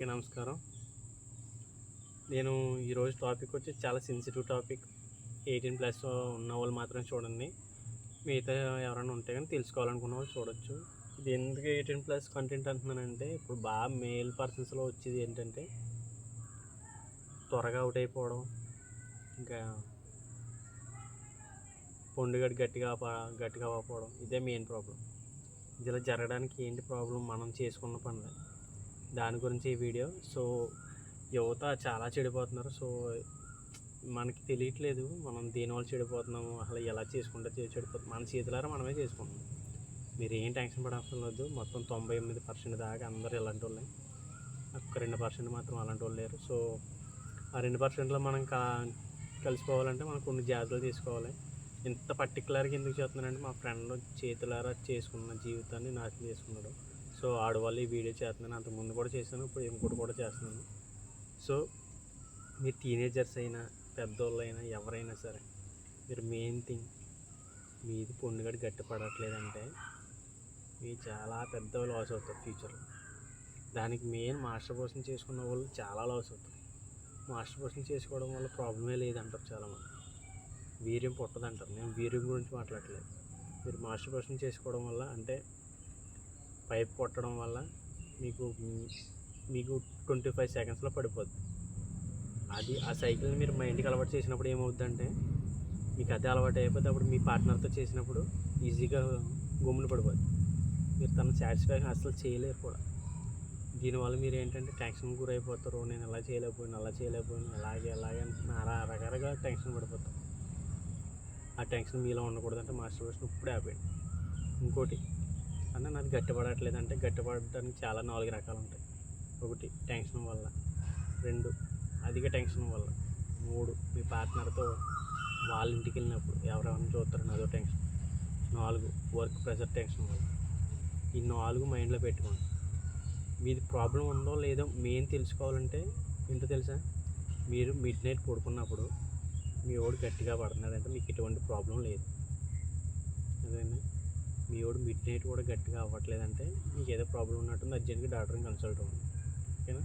నమస్కారం. నేను ఈరోజు టాపిక్ వచ్చి చాలా సెన్సిటివ్ టాపిక్. 18+ ఉన్న వాళ్ళు మాత్రం చూడండి. మిగతా ఎవరైనా ఉంటే కానీ తెలుసుకోవాలనుకున్న వాళ్ళు చూడొచ్చు. ఇది ఎందుకు 18+ కంటెంట్ అంటున్నానంటే, ఇప్పుడు బాగా మేల్ పర్సన్స్లో వచ్చేది ఏంటంటే త్వరగా అవుట్ అయిపోవడం, ఇంకా పొండుగడ్డి గట్టిగా అవ్వకపోవడం. ఇదే మెయిన్ ప్రాబ్లం. ఇలా జరగడానికి ఏంటి ప్రాబ్లం? మనం చేసుకున్న పనులే. దాని గురించి ఈ వీడియో. సో యువత చాలా చెడిపోతున్నారు. సో మనకి తెలియట్లేదు మనం దేనివల్ల చెడిపోతున్నాము, అసలు ఎలా చేసుకుంటే చెడిపోతుంది. మన చేతులారా మనమే చేసుకుంటున్నాం. మీరు ఏం టెన్షన్ పడవసరం లేదు. మొత్తం 98% దాకా అందరూ ఇలాంటి వాళ్ళే. ఒక్క 2% మాత్రం అలాంటి వాళ్ళు లేరు. సో ఆ 2%లో మనం కలిసిపోవాలంటే మనం కొన్ని జాగ్రత్తలు తీసుకోవాలి. ఇంత పర్టికులర్గా ఎందుకు చెప్తున్నానంటే, మా ఫ్రెండ్ చేతులారా చేసుకున్న జీవితాన్ని నాశనం చేసుకున్నాడు. సో ఆడవాళ్ళు ఈ వీడియో చేస్తున్నాను. అంతకుముందు కూడా చేశాను, ఇప్పుడు ఇంకోటి కూడా చేస్తున్నాను. సో మీరు టీనేజర్స్ అయినా పెద్దోళ్ళు అయినా ఎవరైనా సరే, మీరు మెయిన్ థింగ్, మీది పొండుగడి గట్టిపడట్లేదంటే మీరు చాలా పెద్ద లాస్ అవుతారు ఫ్యూచర్లో. దానికి మెయిన్ మాస్టర్ పోర్షన్ చేసుకున్న వాళ్ళు చాలా లాస్ అవుతారు. మాస్టర్ పోర్షన్ చేసుకోవడం వల్ల ప్రాబ్లమే లేదంటారు చాలామంది. వీర్యం పుట్టదంటారు. నేను వీర్యం గురించి మాట్లాడలేదు. మీరు మాస్టర్ పోర్షన్ చేసుకోవడం వల్ల, అంటే పైప్ కొట్టడం వల్ల మీకు 25 సెకండ్స్లో పడిపోద్ది. అది ఆ సైకిల్ని మీరు మైండ్కి అలవాటు చేసినప్పుడు ఏమవుద్దంటే, మీకు అదే అలవాటు అయిపోతే అప్పుడు మీ పార్ట్నర్తో చేసినప్పుడు ఈజీగా గుమ్మున పడిపోద్ది. మీరు తన సాటిస్ఫాక్షన్ అసలు చేయలేరు కూడా. దీనివల్ల మీరు ఏంటంటే టెన్షన్ గురైపోతారు. నేను అలా చేయలేకపోయాను అలాగే రకరకాలుగా టెన్షన్ పడిపోతారు. ఆ టెన్షన్ మీలో ఉండకూడదంటే మాస్టర్ పోర్షన్ ఇప్పుడే ఆపేయండి. ఇంకోటి అన్న, నాది గట్టిపడట్లేదు అంటే, గట్టిపడడానికి చాలా 4 రకాలు ఉంటాయి. 1 టెన్షన్ వల్ల, 2 అధిక టెన్షన్ వల్ల, 3 మీ పార్ట్నర్తో వాళ్ళ ఇంటికి వెళ్ళినప్పుడు ఎవరెవరిని చూస్తారని అదో టెన్షన్, 4 వర్క్ ప్రెషర్ టెన్షన్ వల్ల. ఈ 4 మైండ్లో పెట్టుకోండి. మీది ప్రాబ్లం ఉందో లేదో మెయిన్ తెలుసుకోవాలంటే ఏంటో తెలుసా? మీరు మిడ్ నైట్ పడుకున్నప్పుడు మీ వాడు గట్టిగా పడుతున్నాడంటే మీకు ఎటువంటి ప్రాబ్లం లేదు. అదేనా? మీ వాడు మిడ్ నైట్ కూడా గట్టిగా అవ్వట్లేదంటే మీకు ఏదో ప్రాబ్లం ఉన్నట్టుంది. అర్జెంట్గా డాక్టర్ని కన్సల్ట్ అవ్వండి. ఓకేనా?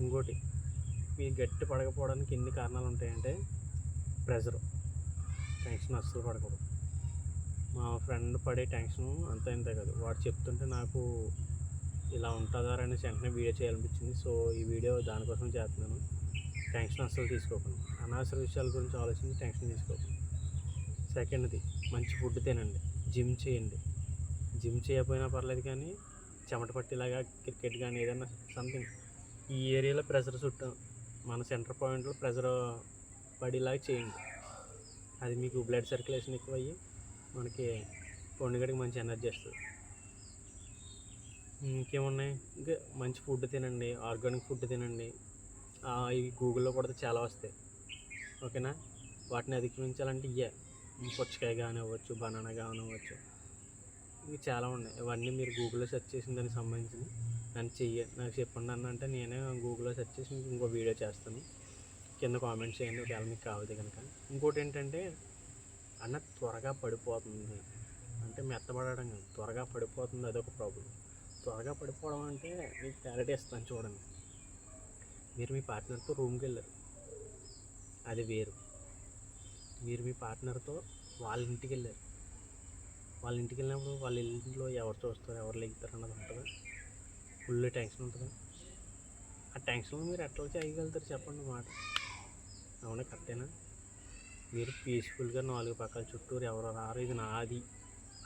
ఇంకోటి, మీరు గట్టి పడకపోవడానికి ఎన్ని కారణాలు ఉంటాయంటే, ప్రెషరు, టెన్షన్ అస్సలు పడకూడదు. మా ఫ్రెండ్ పడే టెన్షను అంతా ఇంతే కాదు. వాడు చెప్తుంటే నాకు ఇలా ఉంటుందా అనేసి వెంటనే వీడియో చేయాలనిపించింది. సో ఈ వీడియో దానికోసం చేస్తున్నాను. టెన్షన్ అస్సలు తీసుకోకండి. అనవసర విషయాల గురించి ఆలోచించి టెన్షన్ తీసుకోకండి. సెకండ్ది, మంచి ఫుడ్ తినండి, జిమ్ చేయండి. జిమ్ చేయకపోయినా పర్లేదు కానీ చెమట పట్టేలాగా క్రికెట్ కానీ ఏదైనా సంథింగ్ ఈ ఏరియాలో ప్రెషర్ చుట్టూ మన సెంటర్ పాయింట్లో ప్రెషర్ పడేలాగా చేయండి. అది మీకు బ్లడ్ సర్క్యులేషన్ ఎక్కువ అయ్యి మనకి పొండుగడికి మంచి ఎనర్జీ వస్తుంది. ఇంకేమున్నాయి? ఇంకా మంచి ఫుడ్ తినండి, ఆర్గానిక్ ఫుడ్ తినండి. ఇవి గూగుల్లో కూడా చాలా వస్తాయి. ఓకేనా? వాటిని అధిగమించాలంటే పుచ్చకాయ కానివ్వచ్చు, బనానా కానివ్వచ్చు, ఇవి చాలా ఉన్నాయి. ఇవన్నీ మీరు గూగుల్లో సెర్చ్ చేసిన దానికి సంబంధించి నాకు చెప్పండి అన్న అంటే నేనే గూగుల్లో సెర్చ్ చేసి మీకు ఇంకో వీడియో చేస్తాను. కింద కామెంట్ చేయండి ఒకవేళ మీకు కావాలి కనుక. ఇంకోటి ఏంటంటే, అన్న త్వరగా పడిపోతుంది అంటే మెత్తబడడం కాదు, త్వరగా పడిపోతుంది, అదొక ప్రాబ్లం. త్వరగా పడిపోవడం అంటే మీకు క్లారిటీ ఇస్తాను చూడండి. మీరు మీ పార్ట్నర్తో రూమ్కి వెళ్ళారు, అది వేరు. మీరు మీ పార్ట్నర్తో వాళ్ళ ఇంటికి వెళ్ళారు. వాళ్ళ ఇంటికి వెళ్ళినప్పుడు వాళ్ళ ఇంట్లో ఎవరు చూస్తారు, ఎవరు లెగుతారు అన్నది ఉంటుందా? ఫుల్ టెన్షన్ ఉంటుందా? ఆ టెన్షన్లో మీరు ఎట్లా చేయగలుగుతారు చెప్పండి మాట. అవునా? కరెక్టేనా? మీరు పీస్ఫుల్గా 4 పక్కల చుట్టూరు ఎవరో రారు, ఇది నాది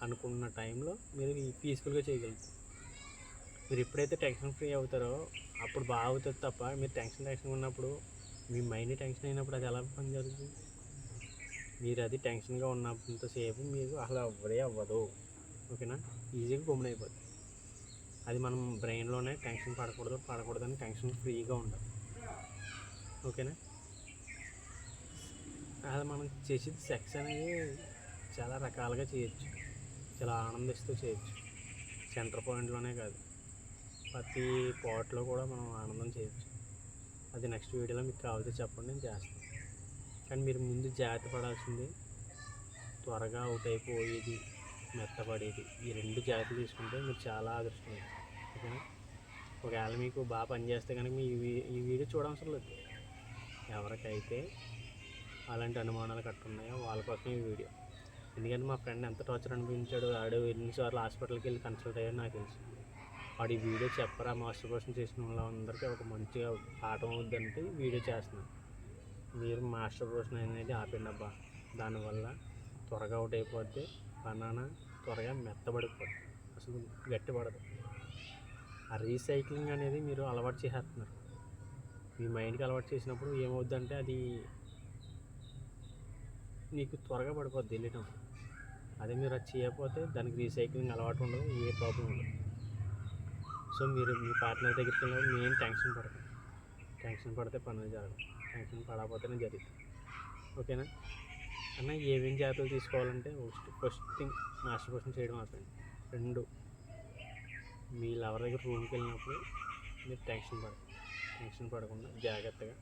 అనుకున్న టైంలో మీరు పీస్ఫుల్గా చేయగలుగుతారు. మీరు ఎప్పుడైతే టెన్షన్ ఫ్రీ అవుతారో అప్పుడు బాగా అవుతుంది తప్ప, మీరు టెన్షన్ ఉన్నప్పుడు మీ మైండ్ టెన్షన్ అయినప్పుడు అది ఎలా పని జరుగుతుంది? మీరు అది టెన్షన్గా ఉన్నంతసేపు మీకు అసలు అవ్వదు. ఓకేనా? ఈజీగా గమ్మున అయిపోద్ది. అది మనం బ్రెయిన్లోనే టెన్షన్ పడకూడదని టెన్షన్ ఫ్రీగా ఉండాలి. ఓకేనా? అది మనం చేసేది సెక్స్ అనేది చాలా రకాలుగా చేయొచ్చు, చాలా ఆనందిస్తూ చేయొచ్చు. సెంటర్ పాయింట్లోనే కాదు, ప్రతి పార్ట్లో కూడా మనం ఆనందం చేయొచ్చు. అది నెక్స్ట్ వీడియోలో మీకు కావాల్సి చెప్పండి, నేను చేస్తాను. కానీ మీరు ముందు జాగ్రత్త పడాల్సింది త్వరగా అవుట్ అయిపోయేది, మెత్తపడేది. ఈ 2 జాగ్రత్తలు తీసుకుంటే మీరు చాలా అదృష్టం. ఓకేనా? ఒకవేళ మీకు బాగా పనిచేస్తే కనుక మీ ఈ వీడియో చూడవసరం లేదు. ఎవరికైతే అలాంటి అనుమానాలు కట్టున్నాయో వాళ్ళ కోసం ఈ వీడియో. ఎందుకంటే మా ఫ్రెండ్ ఎంత టార్చర్ అనిపించాడు, ఆడు ఎన్నిసార్లు హాస్పిటల్కి వెళ్ళి కన్సల్ట్ అయ్యాడు నాకు తెలుసు. వాడు ఈ వీడియో చెప్పరా మాస్టర్బేషన్ చేసిన వాళ్ళందరికీ ఒక మంచిగా పాఠం అవుద్దంటే వీడియో చేస్తున్నాను. మీరు మాస్టర్బేషన్ అనేది ఆపండి అబ్బా. దానివల్ల త్వరగా అవుట్ అయిపోతే బనానా త్వరగా మెత్తబడిపోద్ది, అసలు గట్టిపడదు. ఆ రీసైక్లింగ్ అనేది మీరు అలవాటు చేసేస్తున్నారు. మీ మైండ్కి అలవాటు చేసినప్పుడు ఏమవుద్దంటే అది నీకు త్వరగా పడిపోద్ది వెళ్ళినప్పుడు. అదే మీరు అది చేయకపోతే దానికి రీసైక్లింగ్ అలవాటు ఉండదు, ఏ ప్రాబ్లం ఉండదు. సో మీరు మీ పార్ట్నర్ దగ్గరికి వెళ్ళినప్పుడు మెయిన్ టెన్షన్ పడకండి. టెన్షన్ పడితే పనులు జరగదు, టెన్షన్ పడకపోతేనే జరుగుతుంది. ఓకేనా అన్న? ఏమేమి జాగ్రత్తలు తీసుకోవాలంటే ఫస్ట్ థింగ్ మాస్టర్బేషన్ చేయడం ఆపండి. 2, మీ లవర్ దగ్గర రూమ్కి వెళ్ళినప్పుడు మీరు టెన్షన్ పడకుండా జాగ్రత్తగా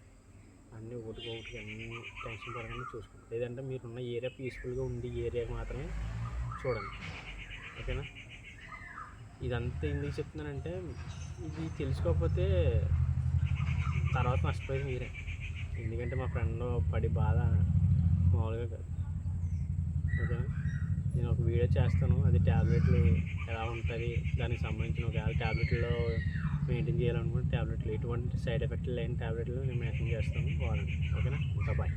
అన్నీ ఒకటికొకటి అన్నీ టెన్షన్ పడకుండా చూసుకోండి. లేదంటే మీరున్న ఏరియా పీస్ఫుల్గా ఉండి ఏరియాకి మాత్రమే చూడండి. ఓకేనా? ఇదంతా ఎందుకు చెప్తున్నానంటే ఇది తెలుసుకోకపోతే తర్వాత నష్టపోయేది మీరే. ఎందుకంటే మా ఫ్రెండ్ పడి బాధ మామూలుగా కాదు. ఓకేనా? నేను ఒక వీడియో చేస్తాను, అది ట్యాబ్లెట్లు ఎలా ఉంటుంది దానికి సంబంధించిన ఒక ట్యాబ్లెట్లో మెయింటైన్ చేయాలనుకుంటే ట్యాబ్లెట్లు ఎటువంటి సైడ్ ఎఫెక్ట్లు లేని ట్యాబ్లెట్లు నేను మెన్షన్ చేస్తాను, వాడండి. ఓకేనా? ఇంకా బాయ్.